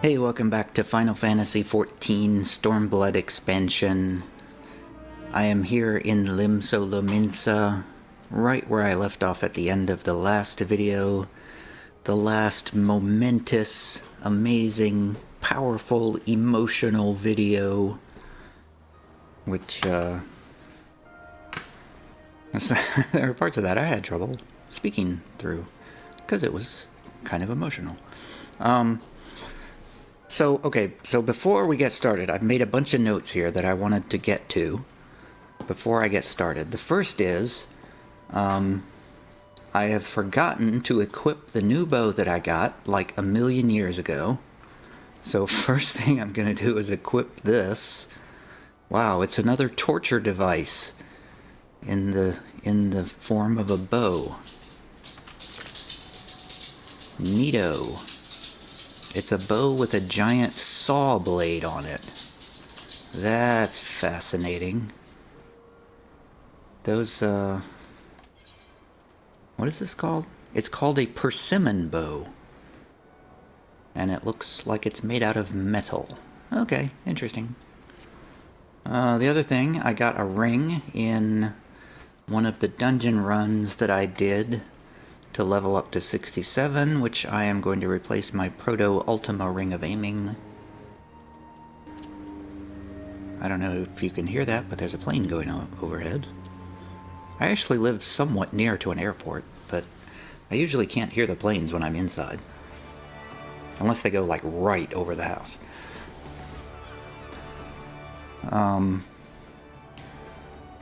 Hey, welcome back to Final Fantasy XIV Stormblood expansion. I am here in Limso Lominsa, right where I left off at the end of the last video. The last momentous, amazing, powerful, emotional video. Which, there are parts of that I had trouble speaking through, because it was kind of emotional. So before we get started, I've made a bunch of notes here that I wanted to get to before I get started. The first is, I have forgotten to equip the new bow that I got like a million years ago. So first thing I'm going to do is equip this. Wow, it's another torture device in the form of a bow. Neato. It's a bow with a giant saw blade on it. That's fascinating. Those, what is this called? It's called a persimmon bow. And it looks like it's made out of metal. Okay, interesting. The other thing, I got a ring in one of the dungeon runs that I did to level up to 67, which I am going to replace my Proto-Ultima Ring of Aiming. I don't know if you can hear that, but there's a plane going overhead. I actually live somewhat near to an airport, but I usually can't hear the planes when I'm inside. Unless they go, like, right over the house.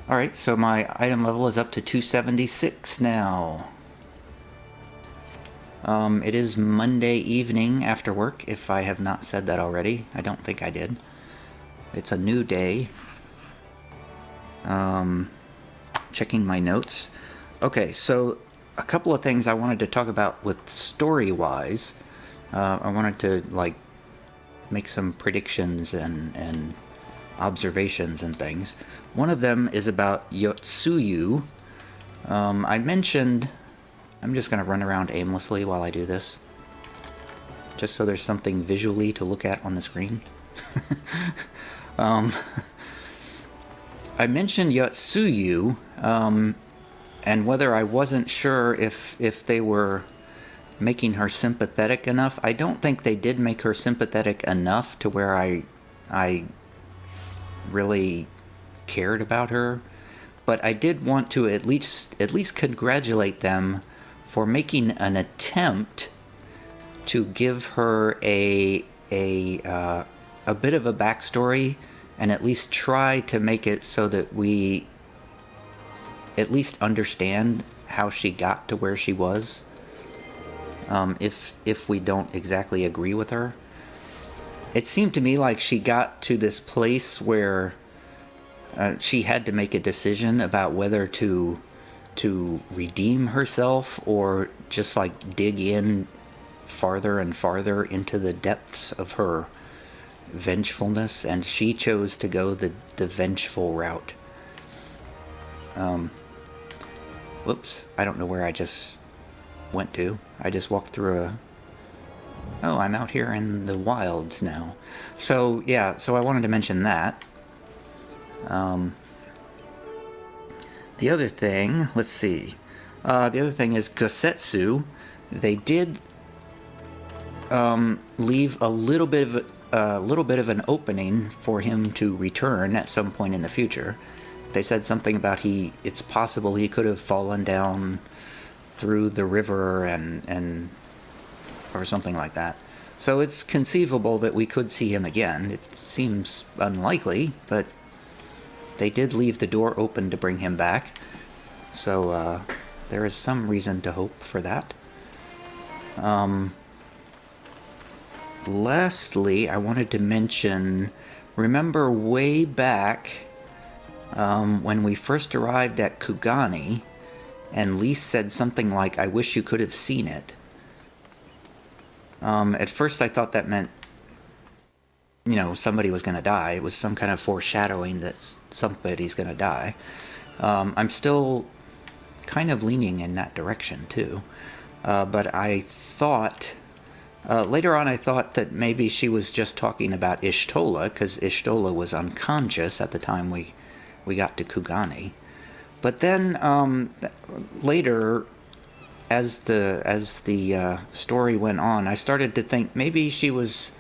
Alright, so my item level is up to 276 now. It is Monday evening after work, if I have not said that already. I don't think I did. It's a new day. Checking my notes. Okay, so a couple of things I wanted to talk about with story-wise. I wanted to, like, make some predictions and observations and things. One of them is about Yotsuyu. I mentioned... I'm just going to run around aimlessly while I do this. Just so there's something visually to look at on the screen. I mentioned Yotsuyu, and whether I wasn't sure if they were making her sympathetic enough. I don't think they did make her sympathetic enough to where I really cared about her. But I did want to at least congratulate them for making an attempt to give her a bit of a backstory, and at least try to make it so that we at least understand how she got to where she was, if we don't exactly agree with her. It seemed to me like she got to this place where she had to make a decision about whether to redeem herself or just like dig in farther and farther into the depths of her vengefulness, and she chose to go the vengeful route. Whoops, I don't know where I just went to. I just walked through oh, I'm out here in the wilds now. So yeah, so I wanted to mention that. The other thing, let's see. The other thing is Gosetsu. They did leave a little bit of an opening for him to return at some point in the future. They said something about it's possible he could have fallen down through the river and or something like that. So it's conceivable that we could see him again. It seems unlikely, but they did leave the door open to bring him back, so there is some reason to hope for that. Lastly, I wanted to mention, remember way back when we first arrived at Kugani, and Lise said something like, "I wish you could have seen it." At first I thought that meant, you know, somebody was going to die. It was some kind of foreshadowing that somebody's going to die. I'm still kind of leaning in that direction, too. But I thought Later on, I thought that maybe she was just talking about Ishtola, because Ishtola was unconscious at the time we got to Kugani. But then later, as the story went on, I started to think maybe she was.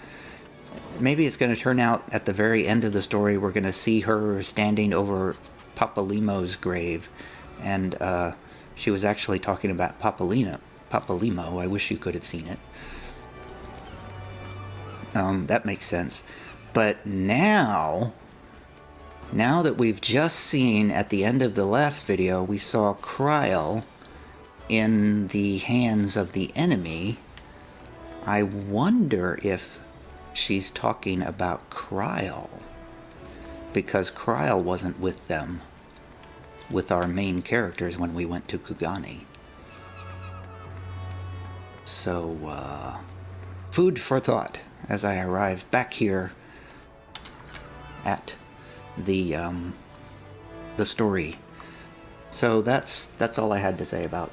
Maybe it's going to turn out at the very end of the story we're going to see her standing over Papalimo's grave, and she was actually talking about Papalimo. I wish you could have seen it. That makes sense. But now that we've just seen at the end of the last video, we saw Kryl in the hands of the enemy, I wonder if she's talking about Kryl, because Kryl wasn't with them, with our main characters when we went to Kugani. So, food for thought as I arrive back here at the story. So that's all I had to say about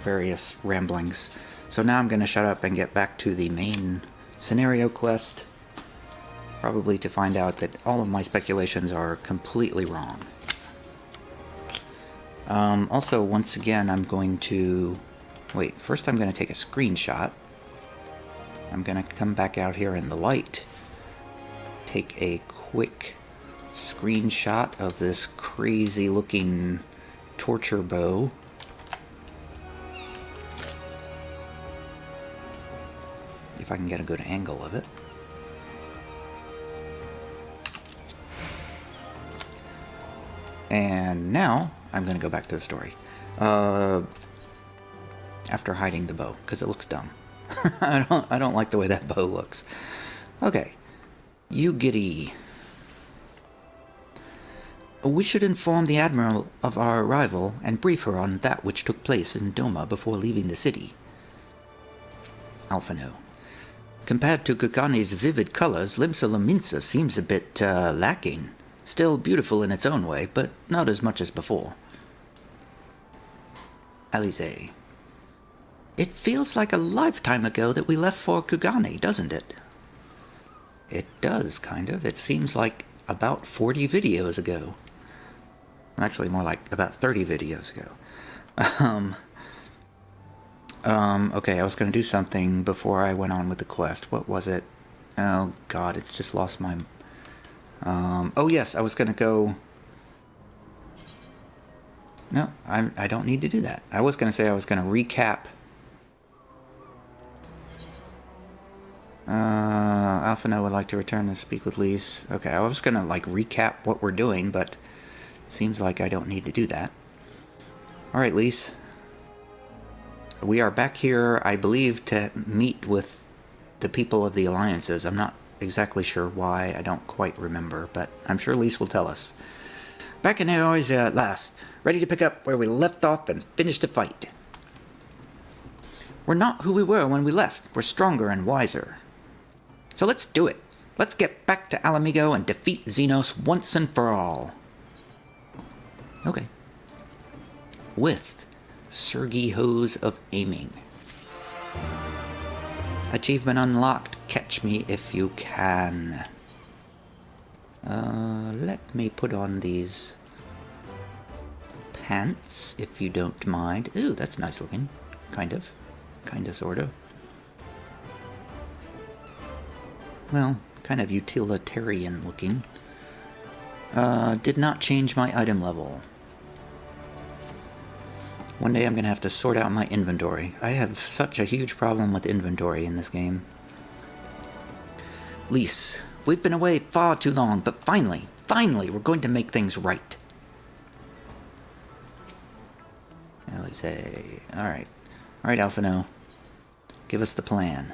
various ramblings. So now I'm going to shut up and get back to the main scenario quest, probably to find out that all of my speculations are completely wrong. Also, once again, I'm going to... Wait, first I'm going to take a screenshot. I'm going to come back out here in the light, take a quick screenshot of this crazy looking torture bow. If I can get a good angle of it. And now I'm going to go back to the story. After hiding the bow, because it looks dumb. I don't like the way that bow looks. Okay. You giddy. We should inform the Admiral of our arrival and brief her on that which took place in Doma before leaving the city. Alphino. Compared to Kugani's vivid colors, Limsa Lominsa seems a bit lacking. Still beautiful in its own way, but not as much as before. Alize. It feels like a lifetime ago that we left for Kugani, doesn't it? It does, kind of. It seems like about 40 videos ago. Actually, more like about 30 videos ago. Okay, I was going to do something before I went on with the quest. What was it? Oh, God, it's just lost my... oh, yes, I was going to go... No, I don't need to do that. I was going to say I was going to recap... Alphino would like to return to speak with Lise. Okay, I was going to, like, recap what we're doing, but it seems like I don't need to do that. Alright, Lise. We are back here, I believe, to meet with the people of the Alliances. I'm not exactly sure why. I don't quite remember, but I'm sure Lise will tell us. Back in Eorzea at last, ready to pick up where we left off and finish the fight. We're not who we were when we left. We're stronger and wiser. So let's do it. Let's get back to Alamigo and defeat Xenos once and for all. Okay. With Sergi Hose of Aiming. Achievement unlocked. Catch me if you can. Let me put on these pants, if you don't mind. Ooh, that's nice looking. Kind of. Kinda, sorta. Well, kind of utilitarian looking. Did not change my item level. One day I'm gonna have to sort out my inventory. I have such a huge problem with inventory in this game. Lise, we've been away far too long, but finally, we're going to make things right. Alize. Alright, Alphino. Give us the plan.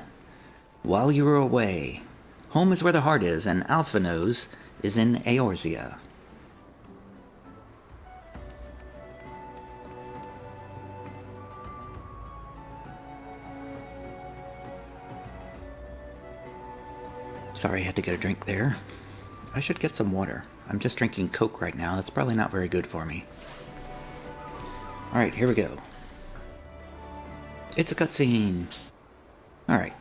While you were away, home is where the heart is, and Alphino's is in Eorzea. Sorry, I had to get a drink there. I should get some water. I'm just drinking Coke right now. That's probably not very good for me. Alright, here we go. It's a cutscene. Alright.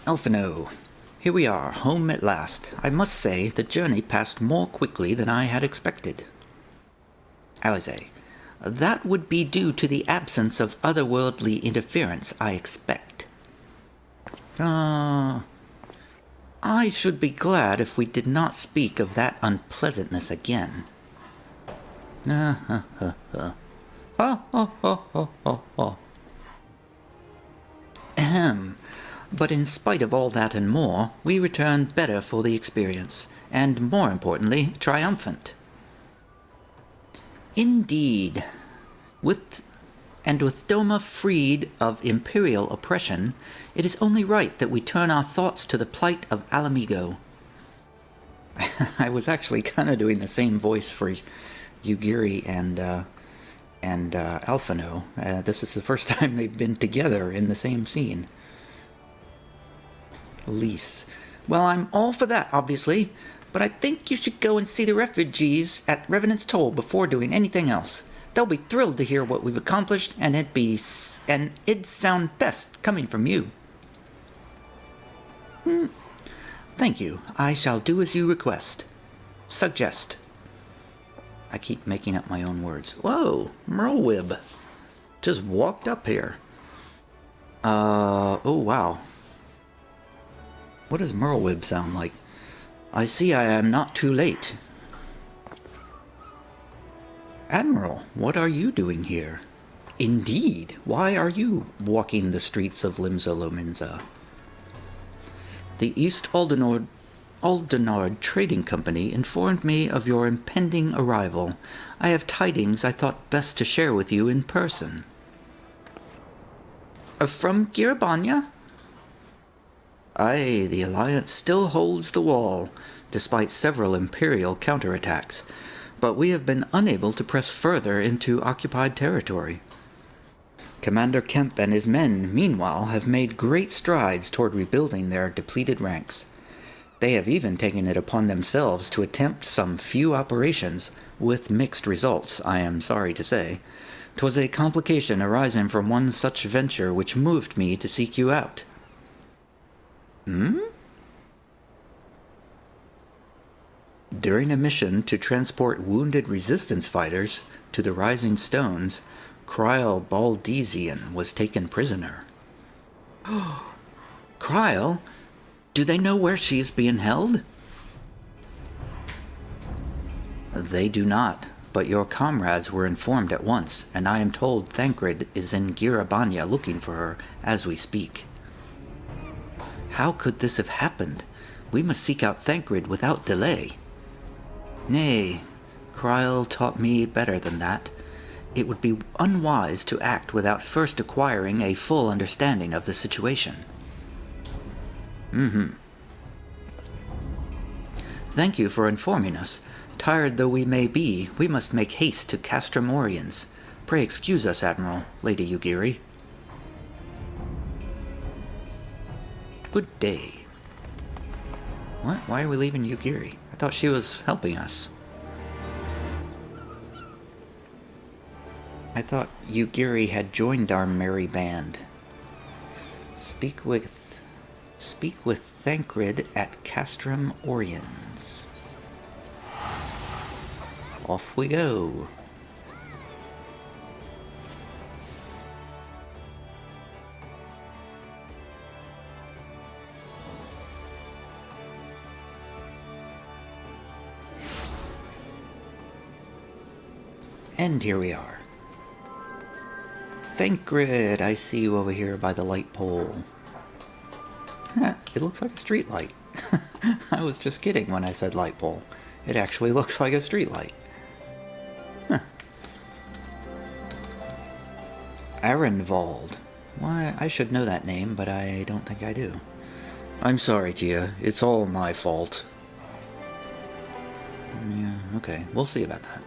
Elfino, here we are, home at last. I must say, the journey passed more quickly than I had expected. Alize, that would be due to the absence of otherworldly interference, I expect. I should be glad if we did not speak of that unpleasantness again. Ahem. But in spite of all that and more, we returned better for the experience, and more importantly, triumphant. Indeed. With Doma freed of imperial oppression, it is only right that we turn our thoughts to the plight of Alamigo. I was actually kind of doing the same voice for Yugiri and Alphino. This is the first time they've been together in the same scene. Lise. Well, I'm all for that, obviously, but I think you should go and see the refugees at Revenant's Toll before doing anything else. They'll be thrilled to hear what we've accomplished, and it'd sound best coming from you. Thank you. I shall do as you request. Suggest. I keep making up my own words. Whoa, Merlwib. Just walked up here. Oh wow. What does Merlwib sound like? I see I am not too late. Admiral, what are you doing here? Indeed, why are you walking the streets of Limsa Lominsa? The East Aldenard Trading Company informed me of your impending arrival. I have tidings I thought best to share with you in person. From Girabanya? Aye, the Alliance still holds the wall, despite several Imperial counterattacks, but we have been unable to press further into occupied territory. Commander Kemp and his men, meanwhile, have made great strides toward rebuilding their depleted ranks. They have even taken it upon themselves to attempt some few operations, with mixed results, I am sorry to say. 'Twas a complication arising from one such venture which moved me to seek you out. During a mission to transport wounded resistance fighters to the Rising Stones, Kryl Baldezian was taken prisoner. Kryl? Do they know where she is being held? They do not, but your comrades were informed at once, and I am told Thancred is in Girabanya looking for her as we speak. How could this have happened? We must seek out Thancred without delay. Nay, Kryl taught me better than that. It would be unwise to act without first acquiring a full understanding of the situation. Thank you for informing us. Tired though we may be, we must make haste to Castrum Oriens. Pray excuse us, Admiral, Lady Yugiri. Good day. What? Why are we leaving Yugiri? I thought she was helping us. I thought Yugiri had joined our merry band. Speak with Thancred at Castrum Oriens. Off we go. And here we are. Thancred, I see you over here by the light pole. It looks like a street light. I was just kidding when I said light pole. It actually looks like a street light. Arenvald. Why, I should know that name, but I don't think I do. I'm sorry, Tia. It's all my fault. Yeah, okay. We'll see about that.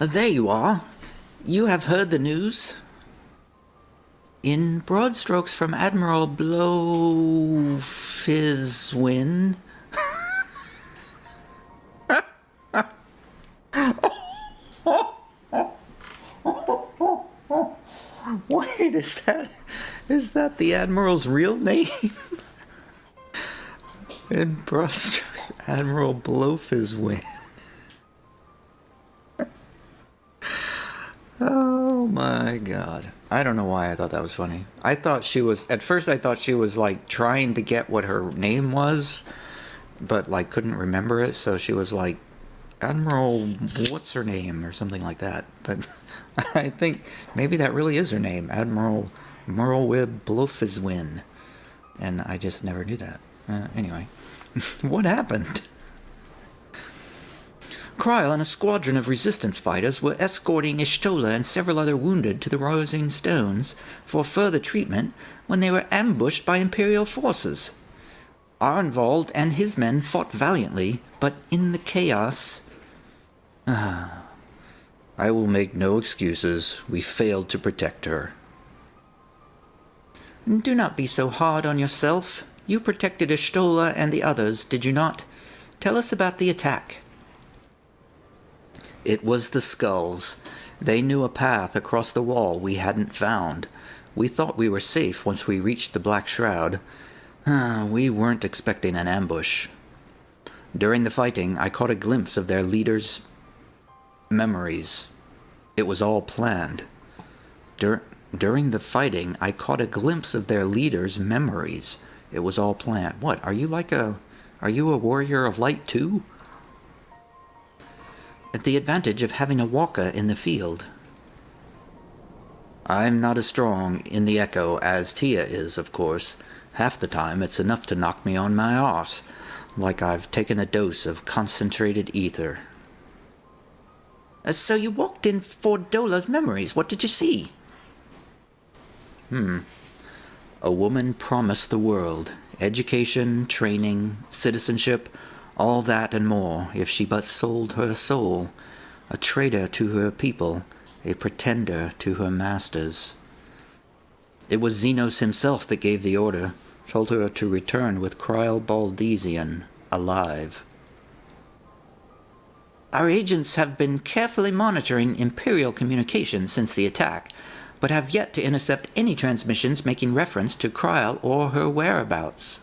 There you are. You have heard the news? In broad strokes from Admiral Blowfizzwin. Wait, is that the Admiral's real name? In Brust, Admiral Blowfizzwind. Oh my god. I don't know why I thought that was funny. At first I thought she was like trying to get what her name was, but like couldn't remember it, so she was like, Admiral what's her name or something like that. But I think maybe that really is her name, Admiral Merlwib Blowfizzwind. And I just never knew that. Anyway, what happened? Kryl and a squadron of resistance fighters were escorting Ishtola and several other wounded to the Rising Stones for further treatment when they were ambushed by Imperial forces. Arnvald and his men fought valiantly, but in the chaos... I will make no excuses. We failed to protect her. Do not be so hard on yourself. You protected Ishtola and the others, did you not? Tell us about the attack. It was the skulls. They knew a path across the wall we hadn't found. We thought we were safe once we reached the Black Shroud. We weren't expecting an ambush. During the fighting, I caught a glimpse of their leader's memories. It was all planned. During the fighting, I caught a glimpse of their leader's memories. It was all planned. What, are you a warrior of light too? At the advantage of having a walker in the field. I'm not as strong in the echo as Tia is, of course. Half the time it's enough to knock me on my arse, like I've taken a dose of concentrated ether. So you walked in for Dola's memories. What did you see? A woman promised the world. Education, training, citizenship, all that and more, if she but sold her soul. A traitor to her people, a pretender to her masters. It was Xenos himself that gave the order, told her to return with Kryl Baldesian, alive. Our agents have been carefully monitoring Imperial communications since the attack, but have yet to intercept any transmissions making reference to Kryl or her whereabouts.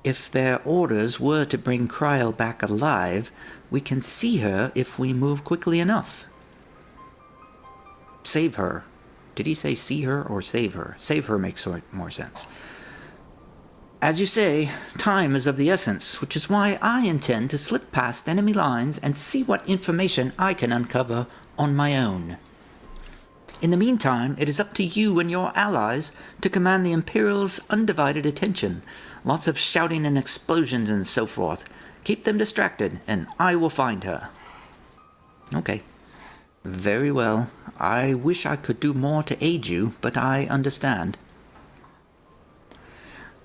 If their orders were to bring Kryl back alive, we can see her if we move quickly enough. Save her. Did he say see her or save her? Save her makes more sense. As you say, time is of the essence, which is why I intend to slip past enemy lines and see what information I can uncover on my own. In the meantime, it is up to you and your allies to command the Imperial's undivided attention. Lots of shouting and explosions and so forth. Keep them distracted, and I will find her. Okay. Very well. I wish I could do more to aid you, but I understand.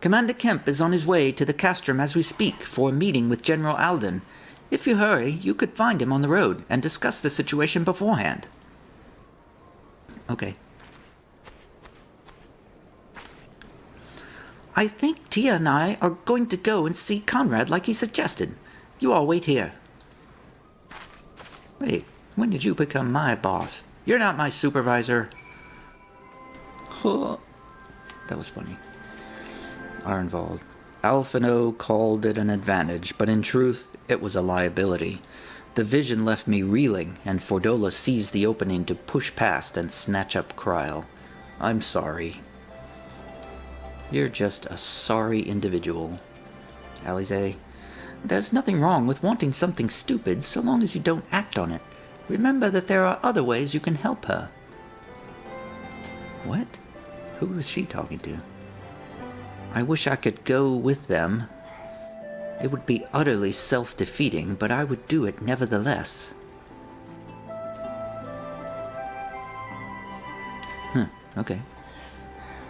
Commander Kemp is on his way to the Castrum as we speak for a meeting with General Alden. If you hurry, you could find him on the road and discuss the situation beforehand. Okay. I think Tia and I are going to go and see Conrad like he suggested. You all wait here. Wait, when did you become my boss? You're not my supervisor. Huh. That was funny. Arnvald. Alphino called it an advantage, but in truth, it was a liability. The vision left me reeling, and Fordola seized the opening to push past and snatch up Kryl. I'm sorry. You're just a sorry individual. Alize, there's nothing wrong with wanting something stupid so long as you don't act on it. Remember that there are other ways you can help her. What? Who was she talking to? I wish I could go with them. It would be utterly self-defeating, but I would do it nevertheless. Okay.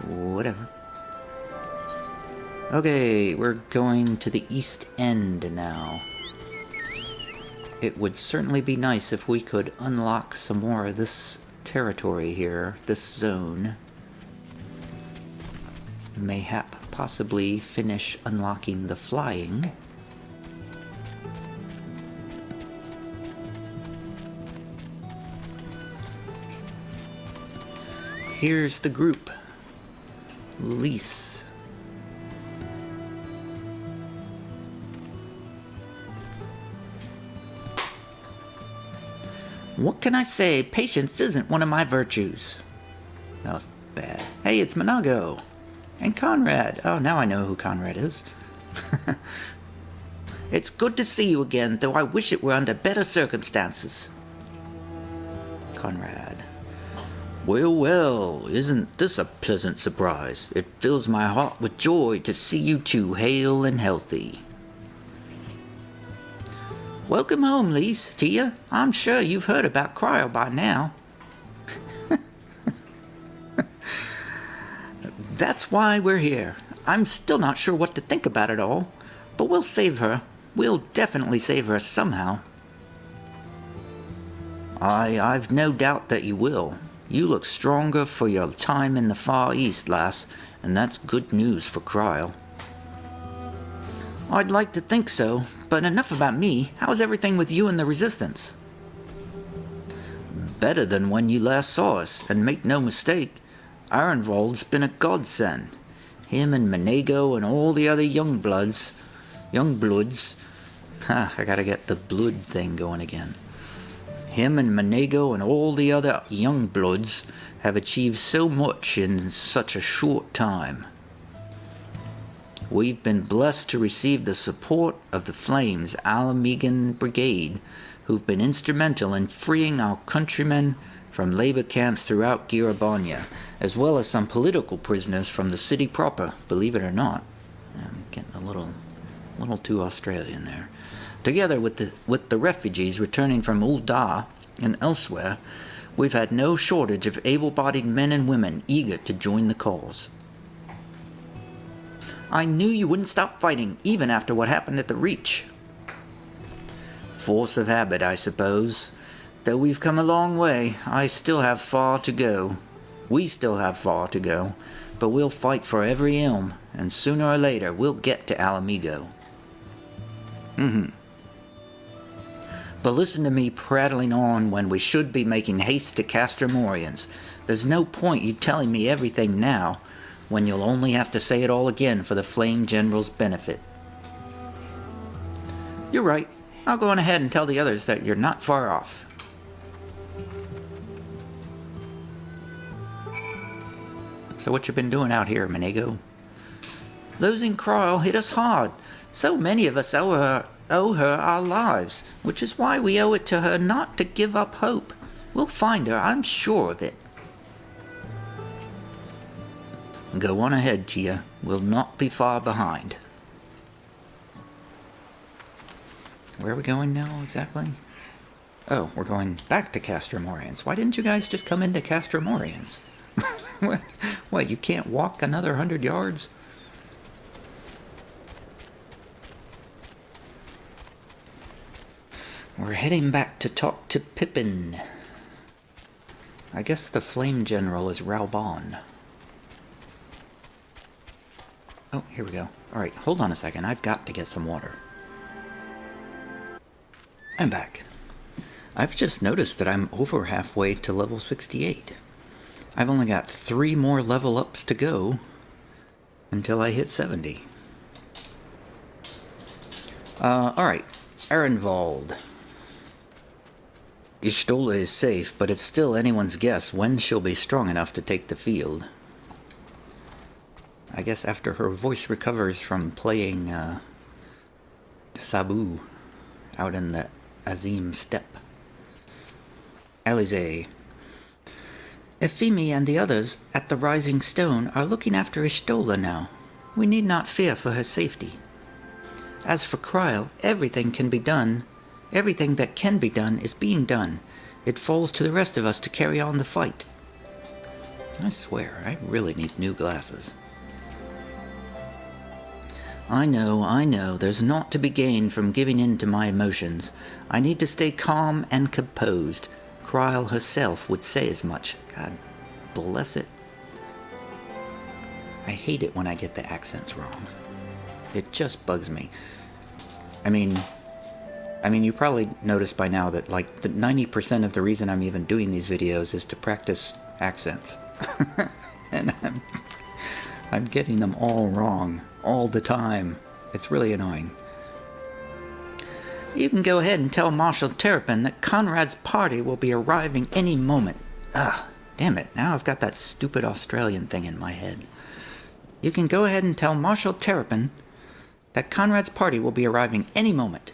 Whatever. Okay, we're going to the East End now. It would certainly be nice if we could unlock some more of this territory here, this zone. Mayhap possibly finish unlocking the flying. here's the group. Lise. What can I say? Patience isn't one of my virtues. That was bad. Hey, it's Monago. And Conrad. Oh, now I know who Conrad is. It's good to see you again, though I wish it were under better circumstances. Conrad. Well, well, isn't this a pleasant surprise? It fills my heart with joy to see you two hale and healthy. Welcome home, Lise, Tia. I'm sure you've heard about Cryo by now. That's why we're here. I'm still not sure what to think about it all, but we'll save her. We'll definitely save her somehow. I've no doubt that you will. You look stronger for your time in the Far East, lass, and that's good news for Cryo. I'd like to think so, but enough about me. How's everything with you and the Resistance? Better than when you last saw us, and make no mistake, Arenvald's been a godsend. Him and Monago and all the other young bloods. I gotta get the blood thing going again. Him and Monago and all the other young bloods have achieved so much in such a short time. We've been blessed to receive the support of the Flames Alamegan Brigade, who've been instrumental in freeing our countrymen from labor camps throughout Girabanya, as well as some political prisoners from the city proper, believe it or not. I'm getting a little too Australian there. Together with the refugees returning from Uldar and elsewhere, we've had no shortage of able-bodied men and women eager to join the cause. I knew you wouldn't stop fighting, even after what happened at the Reach. Force of habit, I suppose. Though we've come a long way, I still have far to go. We still have far to go, but we'll fight for every elm, and sooner or later we'll get to Alamigo. But listen to me prattling on when we should be making haste to Castromorians. There's no point you telling me everything now, when you'll only have to say it all again for the Flame General's benefit. You're right. I'll go on ahead and tell the others that you're not far off. So what you been doing out here, Monago? Losing Cryo hit us hard. So many of us owe her our lives, which is why we owe it to her not to give up hope. We'll find her, I'm sure of it. Go on ahead, Tia. We'll not be far behind. Where are we going now, exactly? Oh, we're going back to Castromorians. Why didn't you guys just come into Castromorians? What, you can't walk another 100 yards? We're heading back to talk to Pippin. I guess the Flame General is Raubon. Oh, here we go. Alright, hold on a second. I've got to get some water. I'm back. I've just noticed that I'm over halfway to level 68. I've only got 3 more level ups to go until I hit 70. Alright. Arenvald. Y'shtola is safe, but it's still anyone's guess when she'll be strong enough to take the field. I guess after her voice recovers from playing Sabu out in the Azim steppe. Alize. Ephemi and the others at the Rising Stone are looking after Y'shtola now. We need not fear for her safety. As for Cryo, everything that can be done is being done. It falls to the rest of us to carry on the fight. I swear, I really need new glasses. I know, there's naught to be gained from giving in to my emotions. I need to stay calm and composed. Cryo herself would say as much. God bless it. I hate it when I get the accents wrong. It just bugs me. I mean, you probably noticed by now that like the 90% of the reason I'm even doing these videos is to practice accents. And I'm getting them all wrong, all the time. It's really annoying. You can go ahead and tell Marshal Terrapin that Conrad's party will be arriving any moment. Ah, damn it, now I've got that stupid Australian thing in my head. You can go ahead and tell Marshal Terrapin that Conrad's party will be arriving any moment.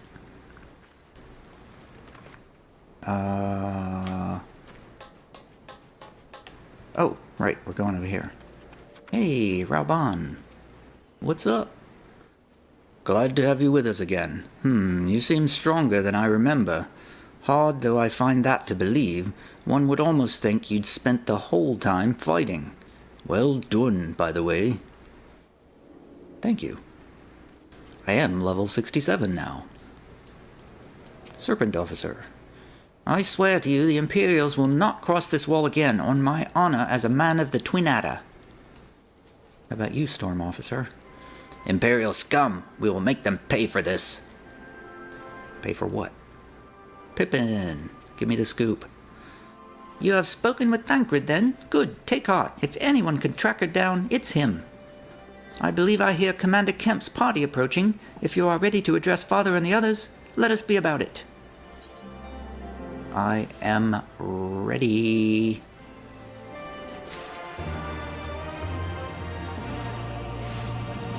Oh, right, we're going over here. Hey, Rauban. What's up? Glad to have you with us again. You seem stronger than I remember. Hard though I find that to believe, one would almost think you'd spent the whole time fighting. Well done, by the way. Thank you. I am level 67 now. Serpent Officer. I swear to you the Imperials will not cross this wall again, on my honor as a man of the Twin Adder. How about you, Storm Officer? Imperial scum! We will make them pay for this. Pay for what? Pippin! Give me the scoop. You have spoken with Thancred, then? Good, take heart. If anyone can track her down, it's him. I believe I hear Commander Kemp's party approaching. If you are ready to address Father and the others, let us be about it. I am ready.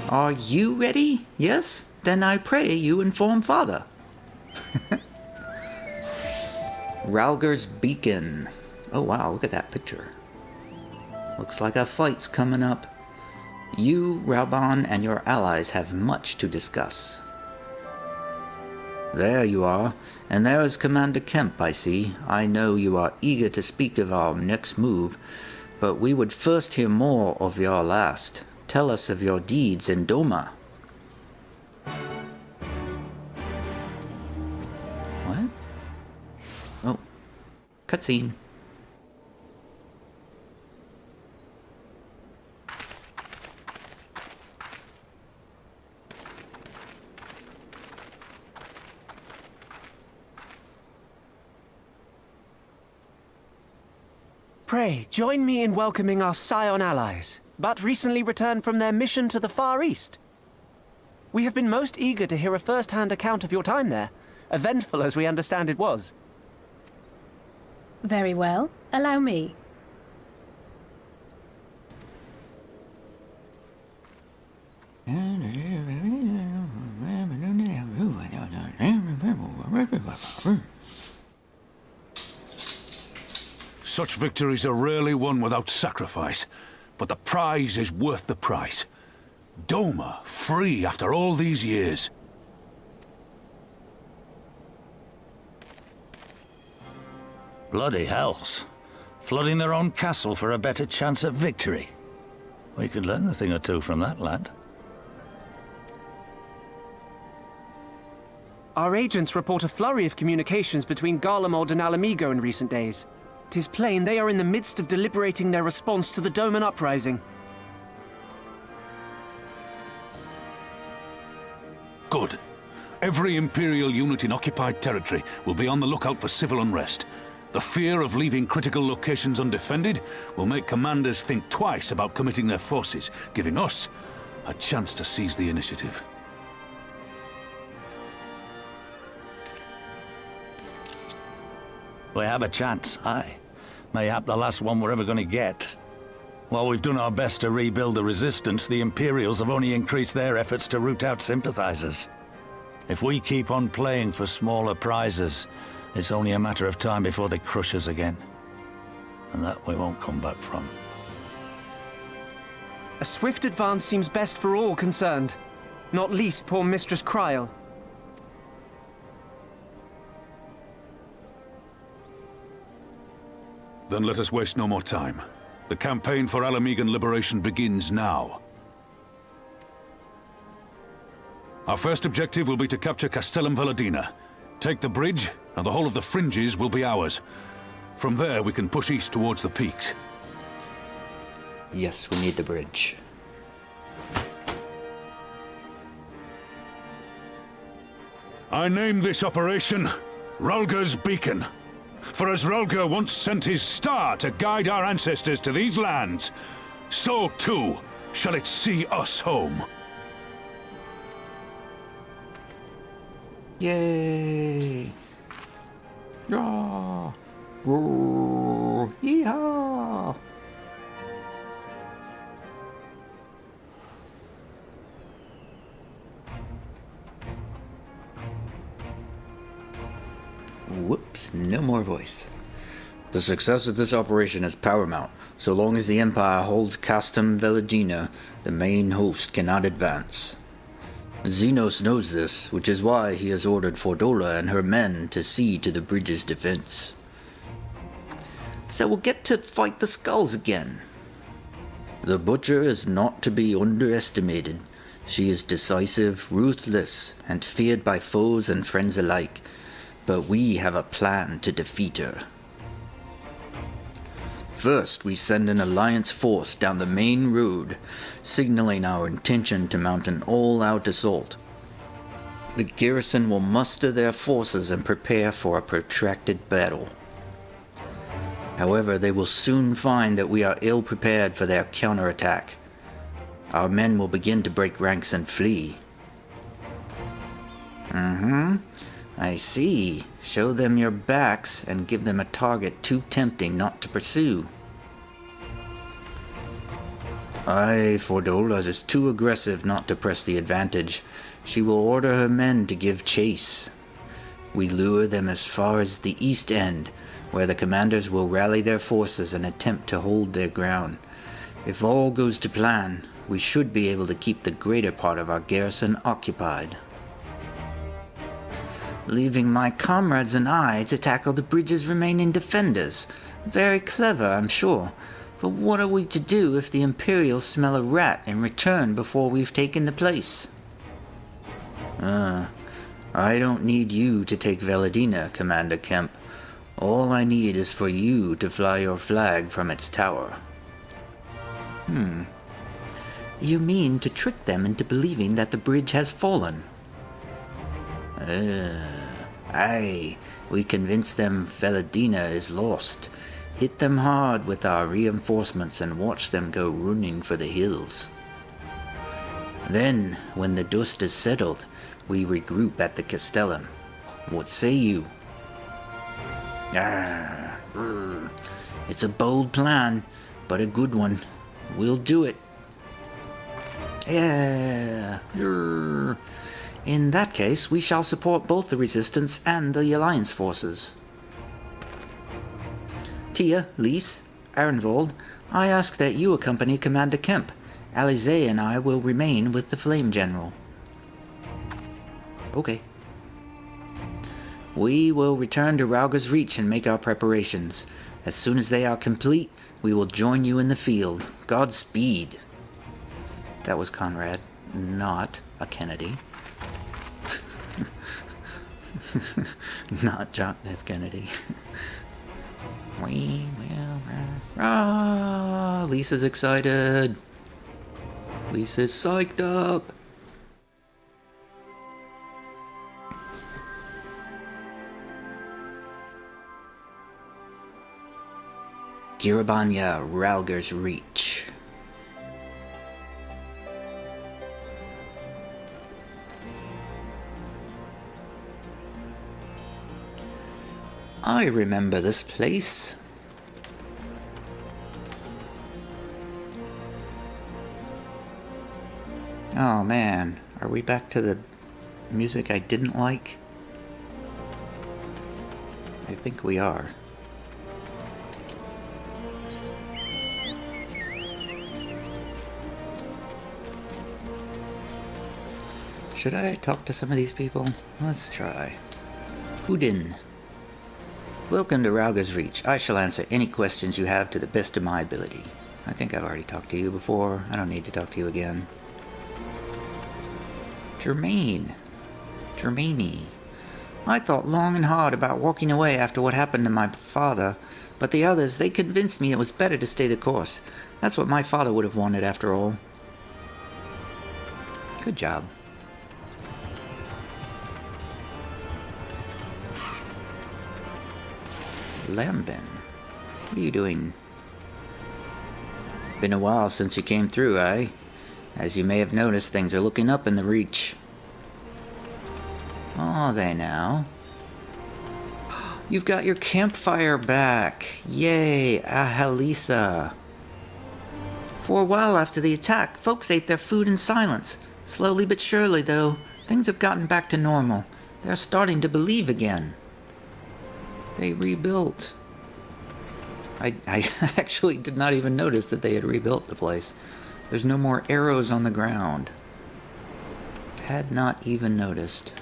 Are you ready? Yes? Then I pray you inform Father. Ralger's Beacon. Oh wow, look at that picture. Looks like a fight's coming up. You, Rauban, and your allies have much to discuss. There you are, and there is Commander Kemp, I see. I know you are eager to speak of our next move, but we would first hear more of your last. Tell us of your deeds in Doma. What? Oh, cutscene. Pray, join me in welcoming our Scion allies, but recently returned from their mission to the Far East. We have been most eager to hear a first-hand account of your time there, eventful as we understand it was. Very well. Allow me. Such victories are rarely won without sacrifice, but the prize is worth the price. Doma, free after all these years. Bloody hells. Flooding their own castle for a better chance at victory. We could learn a thing or two from that lad. Our agents report a flurry of communications between Garlemald and Alamigo in recent days. 'Tis plain they are in the midst of deliberating their response to the Doman uprising. Good. Every Imperial unit in occupied territory will be on the lookout for civil unrest. The fear of leaving critical locations undefended will make commanders think twice about committing their forces, giving us a chance to seize the initiative. We have a chance, aye. Mayhap the last one we're ever going to get. While we've done our best to rebuild the resistance, the Imperials have only increased their efforts to root out sympathizers. If we keep on playing for smaller prizes, it's only a matter of time before they crush us again. And that we won't come back from. A swift advance seems best for all concerned, not least poor Mistress Kryl. Then let us waste no more time. The campaign for Alamigan liberation begins now. Our first objective will be to capture Castellum Valadina. Take the bridge, and the whole of the fringes will be ours. From there, we can push east towards the peaks. Yes, we need the bridge. I name this operation Ralger's Beacon. For as Rhalgr once sent his star to guide our ancestors to these lands, so too shall it see us home. Yay! Ah! Roar! Yeehaw! Whoops, no more voice. The success of this operation is paramount. So long as the Empire holds Castum Veligina, the main host cannot advance. Xenos knows this, which is why he has ordered Fordola and her men to see to the bridge's defense. So we'll get to fight the skulls again. The Butcher is not to be underestimated. She is decisive, ruthless, and feared by foes and friends alike. But we have a plan to defeat her. First, we send an alliance force down the main road, signaling our intention to mount an all-out assault. The garrison will muster their forces and prepare for a protracted battle. However, they will soon find that we are ill-prepared for their counterattack. Our men will begin to break ranks and flee. I see. Show them your backs and give them a target too tempting not to pursue. Aye, Fordola is too aggressive not to press the advantage. She will order her men to give chase. We lure them as far as the east end, where the commanders will rally their forces and attempt to hold their ground. If all goes to plan, we should be able to keep the greater part of our garrison occupied, leaving my comrades and I to tackle the bridge's remaining defenders. Very clever, I'm sure. But what are we to do if the Imperials smell a rat and return before we've taken the place? I don't need you to take Veladina, Commander Kemp. All I need is for you to fly your flag from its tower. You mean to trick them into believing that the bridge has fallen? Aye, we convince them Veladina is lost. Hit them hard with our reinforcements and watch them go running for the hills. Then, when the dust is settled, we regroup at the Castellum. What say you? It's a bold plan, but a good one. We'll do it. Yeah. In that case, we shall support both the Resistance and the Alliance forces. Tia, Lise, Arenvold, I ask that you accompany Commander Kemp. Alize and I will remain with the Flame General. Okay. We will return to Rhalgr's Reach and make our preparations. As soon as they are complete, we will join you in the field. Godspeed. That was Conrad, not a Kennedy. Not John F. Kennedy. We will... Lisa's excited. Lisa's psyched up. Girabanya, Rhalgr's Reach. I remember this place. Oh man, are we back to the music I didn't like? I think we are. Should I talk to some of these people? Let's try. Udin. Welcome to Rhalgr's Reach. I shall answer any questions you have to the best of my ability. I think I've already talked to you before. I don't need to talk to you again. Germaine. I thought long and hard about walking away after what happened to my father, but the others, they convinced me it was better to stay the course. That's what my father would have wanted after all. Good job. Lambin, what are you doing? Been a while since you came through, eh? As you may have noticed, things are looking up in the Reach. Are they now? You've got your campfire back! Yay, Ahalisa! For a while after the attack, folks ate their food in silence. Slowly but surely, though, things have gotten back to normal. They're starting to believe again. They rebuilt. I actually did not even notice that they had rebuilt the place. There's no more arrows on the ground. Had not even noticed.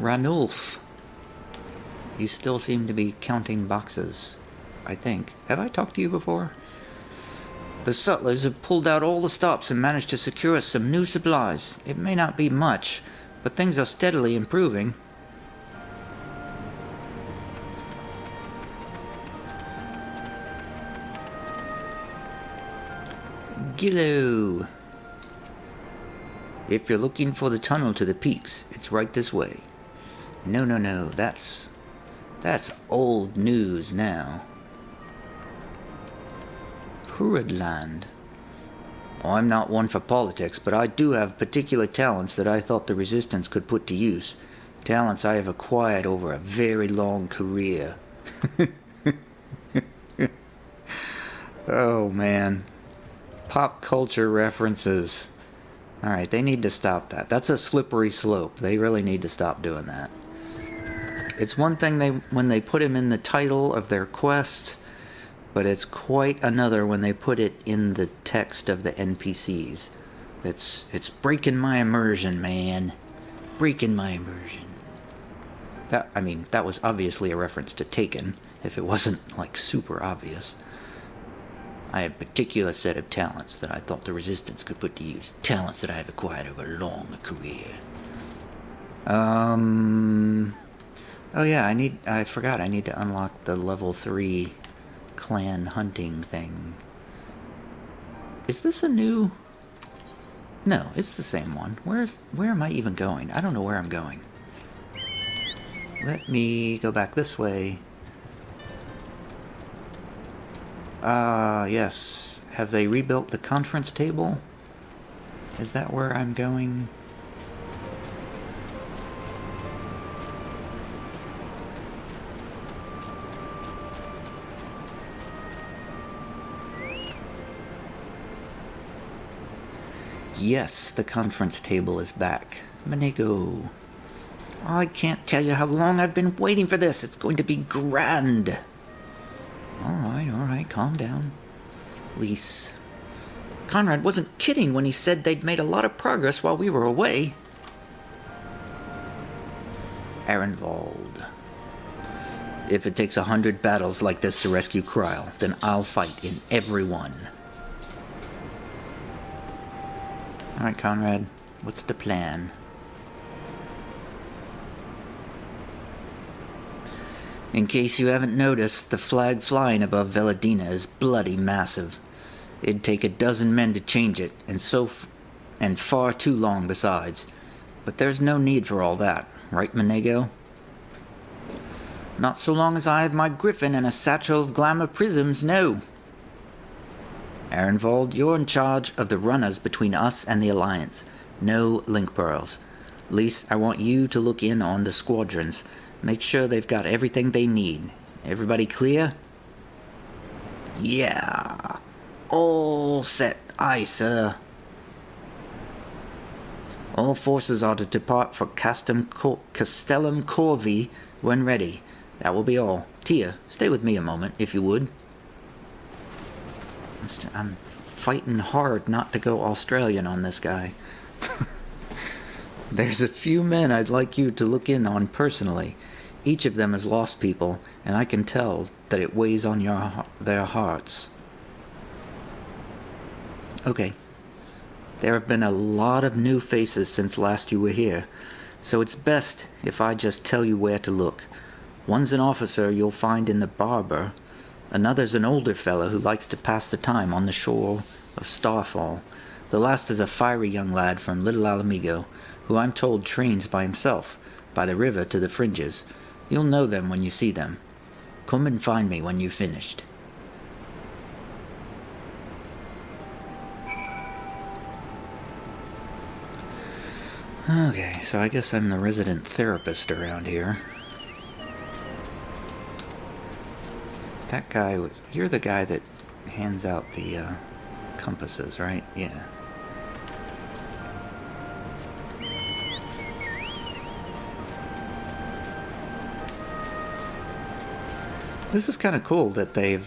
Ranulf. You still seem to be counting boxes, I think. Have I talked to you before? The sutlers have pulled out all the stops and managed to secure us some new supplies. It may not be much, but things are steadily improving. Gillo. If you're looking for the tunnel to the peaks, it's right this way. No, that's old news now. Kuradland. I'm not one for politics, but I do have particular talents that I thought the Resistance could put to use. Talents I have acquired over a very long career. Oh, man. Pop culture references. Alright, they need to stop that. That's a slippery slope. They really need to stop doing that. It's one thing when they put him in the title of their quest, but it's quite another when they put it in the text of the NPCs. It's breaking my immersion, man. Breaking my immersion. That was obviously a reference to Taken, if it wasn't, like, super obvious. I have a particular set of talents that I thought the Resistance could put to use. Talents that I have acquired over a long career. Oh yeah, I forgot I need to unlock the level 3 clan hunting thing. Is this a new... No, it's the same one. Where am I even going? I don't know where I'm going. Let me go back this way. Yes. Have they rebuilt the conference table? Is that where I'm going? Yes, the conference table is back. Manego. I can't tell you how long I've been waiting for this. It's going to be grand. Alright, calm down. Lise. Conrad wasn't kidding when he said they'd made a lot of progress while we were away. Arenvald. If it takes 100 battles like this to rescue Kryl, then I'll fight in every one. Alright, Conrad. What's the plan? In case you haven't noticed, the flag flying above Veladina is bloody massive. It'd take a dozen men to change it, and far too long besides. But there's no need for all that, right, Manego? Not so long as I have my griffin and a satchel of glamour prisms, no. Arenvald, you're in charge of the runners between us and the Alliance. No link pearls. Lise, I want you to look in on the squadrons. Make sure they've got everything they need. Everybody clear? Yeah. All set. Aye, sir. All forces are to depart for Castellum Corvi when ready. That will be all. Tia, stay with me a moment, if you would. I'm fighting hard not to go Australian on this guy. There's a few men I'd like you to look in on personally. Each of them has lost people, and I can tell that it weighs on their hearts. Okay. There have been a lot of new faces since last you were here, so it's best if I just tell you where to look. One's an officer you'll find in the Barber. Another's an older fellow who likes to pass the time on the shore of Starfall. The last is a fiery young lad from Little Alamigo, who I'm told trains by himself, by the river to the fringes. You'll know them when you see them. Come and find me when you've finished. Okay, so I guess I'm the resident therapist around here. That guy was... You're the guy that hands out the compasses, right? Yeah. This is kind of cool that they've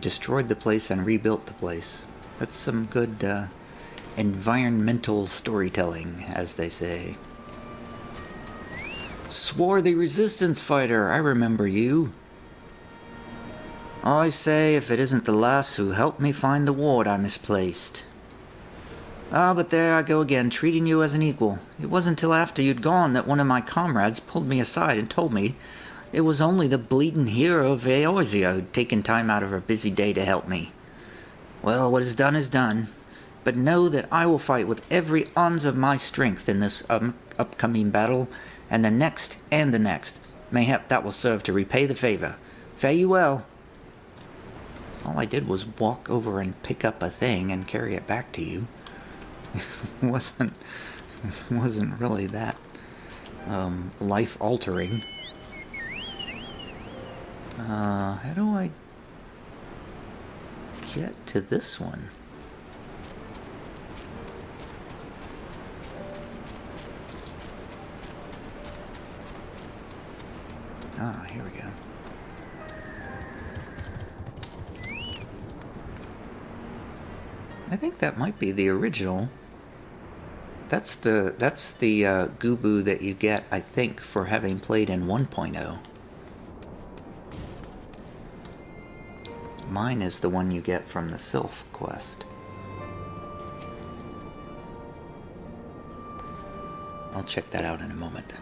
destroyed the place and rebuilt the place. That's some good environmental storytelling, as they say. Swarthy resistance fighter, I remember you. I say, if it isn't the lass who helped me find the ward I misplaced. Ah, but there I go again, treating you as an equal. It wasn't till after you'd gone that one of my comrades pulled me aside and told me it was only the bleeding hero of Eorzea who'd taken time out of her busy day to help me. Well, what is done, but know that I will fight with every ounce of my strength in this upcoming battle, and the next and the next. Mayhap that will serve to repay the favor. Fare you well. All I did was walk over and pick up a thing and carry it back to you. wasn't really that life-altering. How do I get to this one? Ah, here we go. I think that might be the original. That's the Gubu that you get, I think, for having played in 1.0. Mine is the one you get from the Sylph quest. I'll check that out in a moment.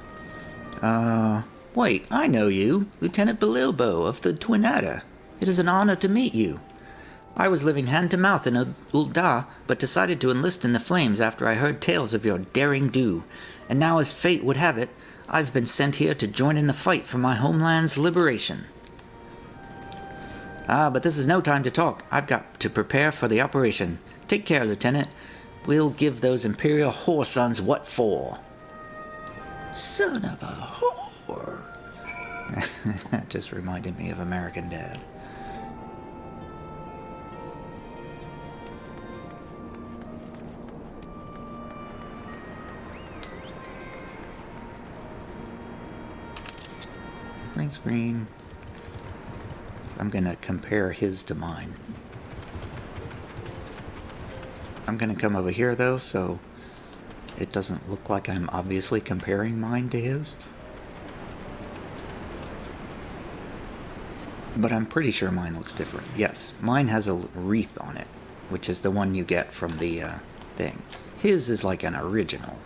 Wait, I know you, Lieutenant Bililbo of the Twinada. It is an honor to meet you. I was living hand-to-mouth in Ul'dah, but decided to enlist in the flames after I heard tales of your daring do. And now, as fate would have it, I've been sent here to join in the fight for my homeland's liberation. Ah, but this is no time to talk. I've got to prepare for the operation. Take care, Lieutenant. We'll give those Imperial whore sons what for. Son of a whore. That just reminded me of American Dad. Green screen. I'm going to compare his to mine. I'm going to come over here, though, so it doesn't look like I'm obviously comparing mine to his. But I'm pretty sure mine looks different. Yes, mine has a wreath on it, which is the one you get from the thing. His is like an original.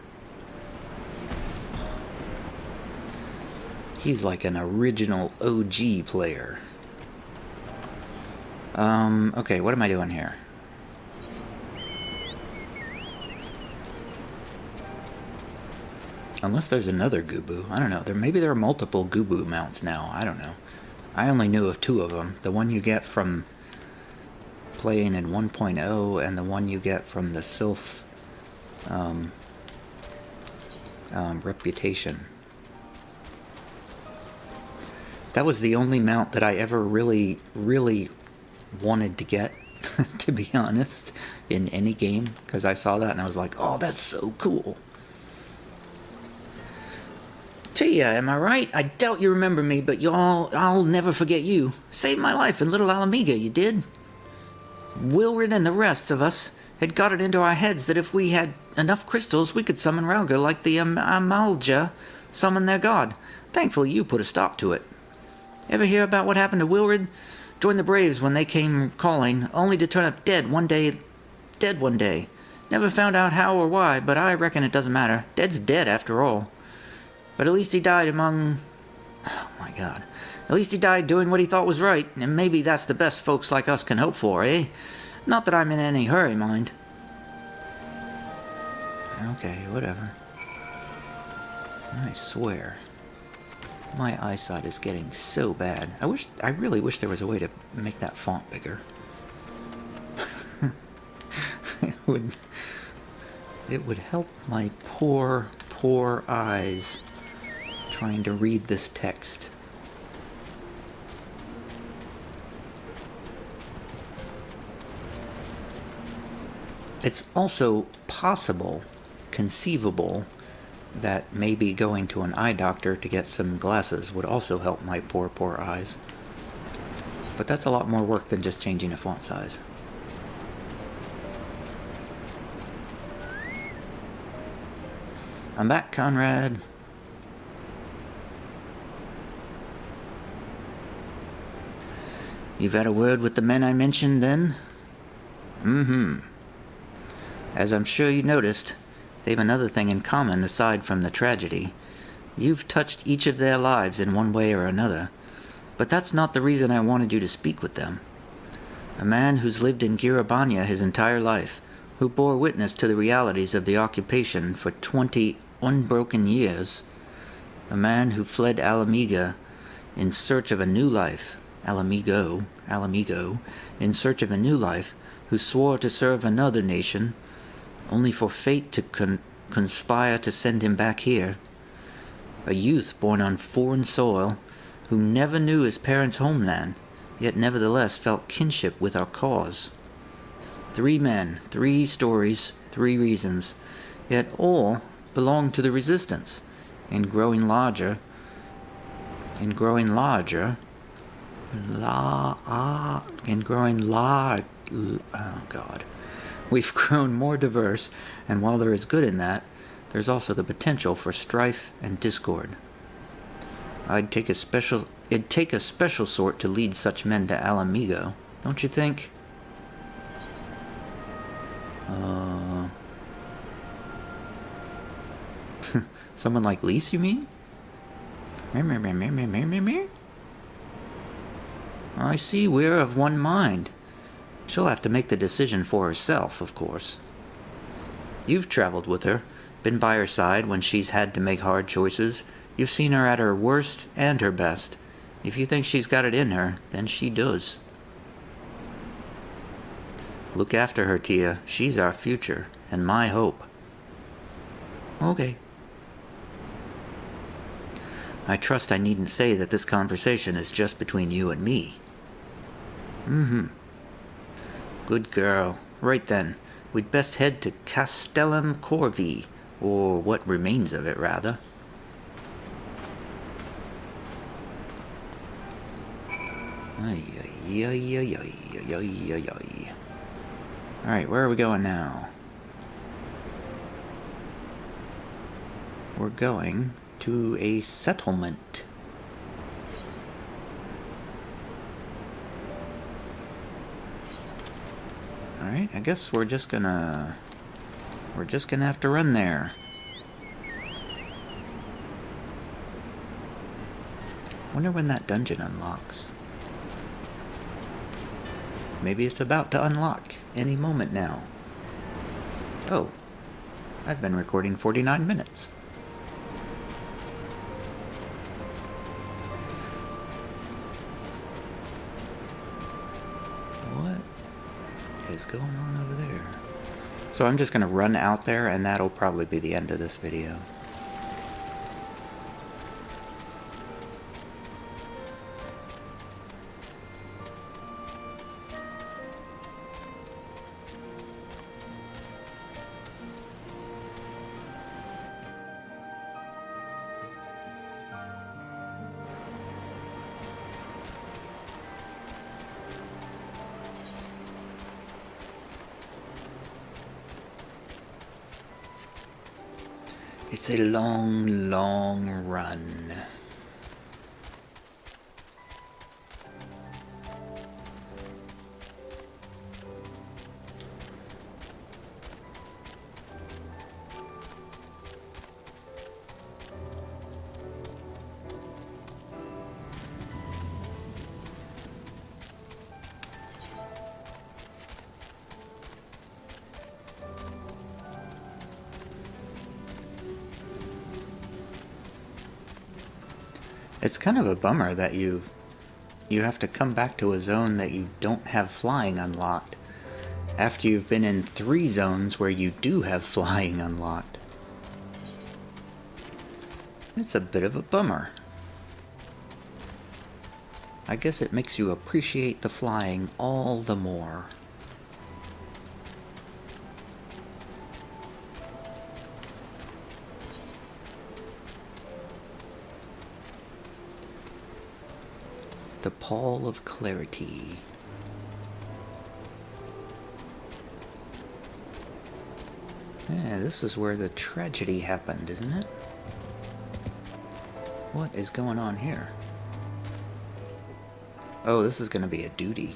He's like an original OG player. Okay, what am I doing here? Unless there's another Gubu. I don't know. Maybe there are multiple Gubu mounts now. I don't know. I only knew of two of them. The one you get from playing in 1.0 and the one you get from the Sylph reputation. That was the only mount that I ever really wanted to get, to be honest, in any game, because I saw that and I was like, oh, that's so cool. Tia, am I right? I doubt you remember me, but I'll never forget you. Saved my life in Little Alamega, you did. Wilred and the rest of us had got it into our heads that if we had enough crystals, we could summon Rauga like the Amalja summoned their god. Thankfully, you put a stop to it. Ever hear about what happened to Wilred? Joined the Braves when they came calling, only to turn up dead one day. Never found out how or why, but I reckon it doesn't matter. Dead's dead after all. But at least he died among... Oh my god. At least he died doing what he thought was right, and maybe that's the best folks like us can hope for, eh? Not that I'm in any hurry, mind. Okay, whatever. I swear. My eyesight is getting so bad. I really wish there was a way to make that font bigger. It would help my poor, poor eyes trying to read this text. It's also possible, conceivable, that maybe going to an eye doctor to get some glasses would also help my poor, poor eyes. But that's a lot more work than just changing a font size. I'm back, Conrad. You've had a word with the men I mentioned, then? Mm-hmm. As I'm sure you noticed, they've another thing in common aside from the tragedy. You've touched each of their lives in one way or another. But that's not the reason I wanted you to speak with them. A man who's lived in Girabanya his entire life, who bore witness to the realities of the occupation for 20 unbroken years. A man who fled Alamiga in search of a new life. Alamigo, in search of a new life, who swore to serve another nation, only for fate to conspire to send him back here. A youth born on foreign soil, who never knew his parents' homeland, yet nevertheless felt kinship with our cause. 3 men, 3 stories, 3 reasons, yet all belong to the resistance, and growing larger, oh God. We've grown more diverse, and while there is good in that, there's also the potential for strife and discord. It'd take a special sort to lead such men to Alamigo, don't you think? Someone like Lise, you mean? I see we're of one mind. She'll have to make the decision for herself, of course. You've traveled with her, been by her side when she's had to make hard choices. You've seen her at her worst and her best. If you think she's got it in her, then she does. Look after her, Tia. She's our future, and my hope. Okay. I trust I needn't say that this conversation is just between you and me. Mm-hmm. Good girl. Right then, we'd best head to Castellum Corvi, or what remains of it, rather. Alright, where are we going now? We're going to a settlement. Alright, I guess we're just gonna have to run there. Wonder when that dungeon unlocks. Maybe it's about to unlock any moment now. Oh, I've been recording 49 minutes. What is going on over there? So I'm just going to run out there, and that'll probably be the end of this video. It's a long, long run. It's kind of a bummer that you have to come back to a zone that you don't have flying unlocked after you've been in 3 zones where you do have flying unlocked. It's a bit of a bummer. I guess it makes you appreciate the flying all the more. The Pall of Clarity. Yeah, this is where the tragedy happened, isn't it? What is going on here? Oh, this is going to be a duty.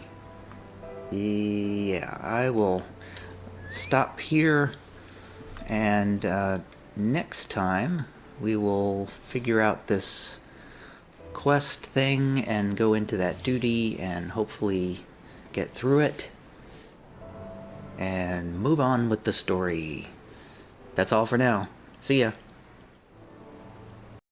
Yeah, I will stop here, and next time we will figure out this quest thing and go into that duty and hopefully get through it and move on with the story. That's all for now. See ya.